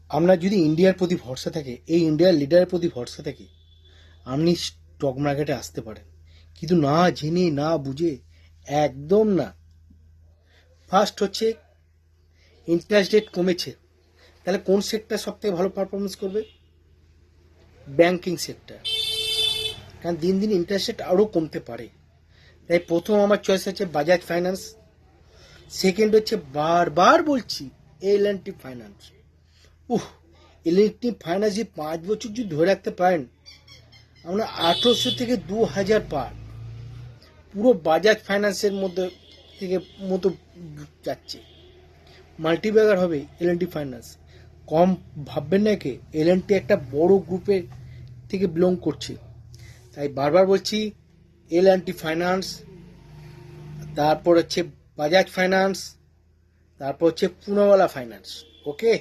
আপনার যদি ইন্ডিয়ার প্রতি ভরসা থাকে, এই ইন্ডিয়ার লিডারের প্রতি ভরসা থাকে, আপনি স্টক মার্কেটে আসতে পারেন, কিন্তু না জেনে না বুঝে একদম না। ফার্স্ট হচ্ছে ইন্টারেস্ট রেট কমেছে, তাহলে কোন সেক্টর সব থেকে ভালো পারফরমেন্স করবে? ব্যাংকিং সেক্টর, কারণ দিন দিন ইন্টারেস্ট রেট আরও কমতে পারে। তাই প্রথম আমার চয়েস হচ্ছে বাজাজ ফাইন্যান্স। সেকেন্ড হচ্ছে বারবার বলছি L&T ফাইন্যান্স। L&T ফাইন্যান্স যে 5 বছর যদি ধরে রাখতে পারেন, আমরা 1800 থেকে 2000 পার, পুরো বাজাজ ফাইন্যান্সের মধ্যে থেকে মতো যাচ্ছে, মাল্টিব্যাগার হবে L&T ফাইন্যান্স। কম ভাববেন না, কে L&T একটা বড় গ্রুপের থেকে বিলং করছে। তাই বারবার বলছি L&T ফাইন্যান্স, তারপর হচ্ছে বাজাজ ফাইন্যান্স, তারপর হচ্ছে পুনাওয়ালা ফাইন্যান্স। ওকে।